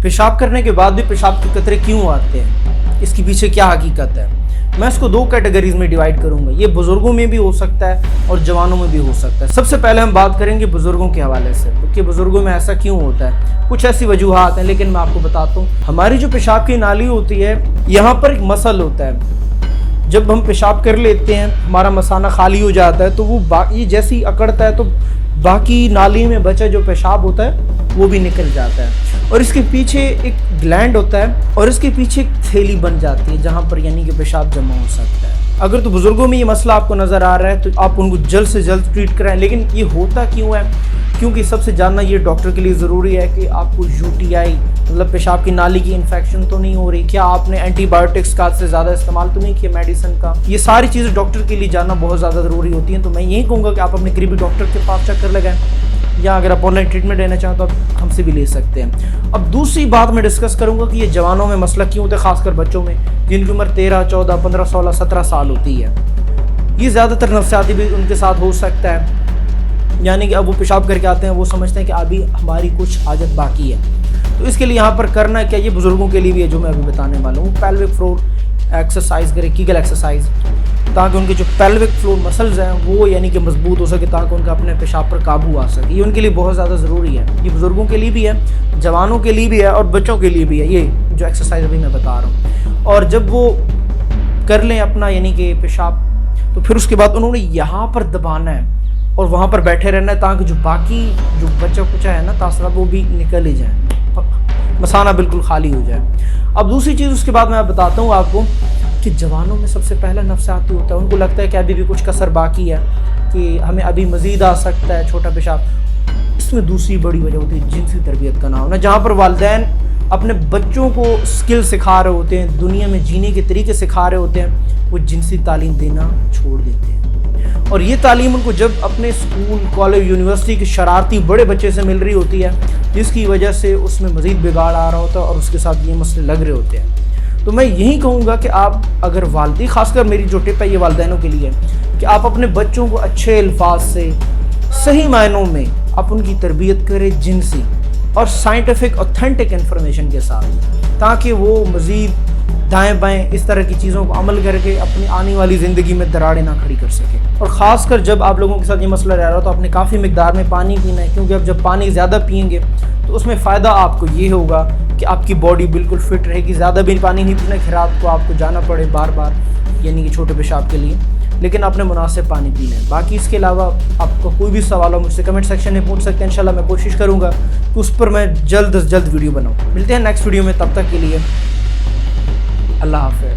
पेशाब करने के बाद भी पेशाब के कतरे क्यों आते हैं, इसके पीछे क्या हकीकत है। मैं इसको दो कैटेगरीज में डिवाइड करूंगा। ये बुजुर्गों में भी हो सकता है और जवानों में भी हो सकता है। सबसे पहले हम बात करेंगे बुजुर्गों के हवाले से, क्योंकि बुजुर्गों में ऐसा क्यों होता है। कुछ ऐसी वजूहात हैं, लेकिन मैं आपको बताता हूँ। हमारी जो पेशाब की नाली होती है, यहाँ पर एक मसल होता है। जब हम पेशाब कर लेते हैं, हमारा मसाना खाली हो जाता है, तो वो बाकी जैसे ही अकड़ता है तो बाकी नाली में बचा जो पेशाब होता है वो भी निकल जाता है। और इसके पीछे एक ग्लैंड होता है और इसके पीछे एक थैली बन जाती है, जहाँ पर यानी कि पेशाब जमा हो सकता है। अगर तो बुजुर्गों में ये मसला आपको नज़र आ रहा है तो आप उनको जल्द से जल्द ट्रीट कराएं। लेकिन ये होता क्यों है, क्योंकि सबसे जानना ये डॉक्टर के लिए ज़रूरी है कि आपको यूटीआई मतलब पेशाब की नाली की इन्फेक्शन तो नहीं हो रही, क्या आपने एंटीबायोटिक्स का से ज़्यादा इस्तेमाल तो नहीं किया मेडिसिन का। ये सारी चीज़ें डॉक्टर के लिए जानना बहुत ज़्यादा ज़रूरी होती हैं। तो मैं यही कहूँगा कि आप अपने करीबी डॉक्टर के पास चक्कर लगाएं, या अगर आप ऑनलाइन ट्रीटमेंट लेना चाहें तो आप हमसे भी ले सकते हैं। अब दूसरी बात मैं डिस्कस करूँगा कि ये जवानों में मसला क्यों होता है, खासकर बच्चों में जिनकी उम्र 13, 14, 15, 16, 17 साल होती है। ये ज़्यादातर नफ्सियाती भी उनके साथ हो सकता है, यानी कि अब वो पेशाब करके आते हैं, वो समझते हैं कि अभी हमारी कुछ हाजत बाकी है। तो इसके लिए यहाँ पर करना क्या, ये बुज़ुर्गों के लिए भी है जो मैं अभी बताने वाला हूँ। पेल्विक फ्लोर एक्सरसाइज करें, कीगल एक्सरसाइज, ताकि उनके जो पेल्विक फ्लोर मसल्स हैं वो यानी कि मजबूत हो सके, ताकि उनका अपने पेशाब पर काबू आ सके। ये उनके लिए बहुत ज़्यादा ज़रूरी है। ये बुज़ुर्गों के लिए भी है, जवानों के लिए भी है और बच्चों के लिए भी है, ये जो एक्सरसाइज अभी मैं बता रहा हूँ। और जब वो कर लें अपना यानी कि पेशाब, तो फिर उसके बाद उन्होंने यहाँ पर दबाना है और वहाँ पर बैठे रहना है, ताकि जो बाकी जो बचा कुचा है ना तासरा वो भी निकल ही जाए, मसाना बिल्कुल खाली हो जाए। अब दूसरी चीज़ उसके बाद मैं बताता हूँ आपको कि जवानों में सबसे पहला नफ्सियाती होता है। उनको लगता है कि अभी भी कुछ कसर बाकी है, कि हमें अभी मज़ीद आ सकता है छोटा पेशाब। इसमें दूसरी बड़ी वजह होती है जिनसी तरबियत का ना होना। जहाँ पर वालिदैन अपने बच्चों को स्किल सिखा रहे होते हैं, दुनिया में जीने के तरीके सिखा रहे होते हैं, वो जिनसी तालीम देना छोड़ देते हैं। और ये तालीम उनको जब अपने स्कूल, कॉलेज, यूनिवर्सिटी के शरारती बड़े बच्चे से मिल रही होती है, जिसकी वजह से उसमें मज़ीद बिगाड़ आ रहा होता है और उसके साथ ये मसले लग रहे होते हैं। तो मैं यही कहूँगा कि आप अगर वालदी, खासकर मेरी जो टिप है ये वालिदैनों के लिए, कि आप अपने बच्चों को अच्छे अल्फाज से सही मायनों में आप उनकी तरबियत करें जिनसी और साइंटिफिक ऑथेंटिक इन्फॉर्मेशन के साथ, ताकि वो मज़ीद दाएं बाएं इस तरह की चीज़ों को अमल करके अपनी आने वाली ज़िंदगी में दरारें ना खड़ी कर सके। और ख़ासकर जब आप लोगों के साथ ये मसला रह रहा हो तो आपने काफ़ी मिकदार में पानी पीना है, क्योंकि अब जब पानी ज़्यादा पिएंगे तो उसमें फ़ायदा आपको ये होगा कि आपकी बॉडी बिल्कुल फिट रहेगी। ज़्यादा भी पानी नहीं पीना कि रात को आपको जाना पड़े बार बार यानी कि छोटे पेशाब के लिए, लेकिन आपने मुनासिब पानी पीना है। बाकी इसके अलावा आपका कोई भी सवाल हो मुझसे कमेंट सेक्शन में पूछ सकते हैं। इंशाल्लाह मैं कोशिश करूँगा कि उस पर मैं जल्द से जल्द वीडियो बनाऊँ। मिलते हैं नेक्स्ट वीडियो में, तब तक के लिए अल्लाह हाफ़िज़।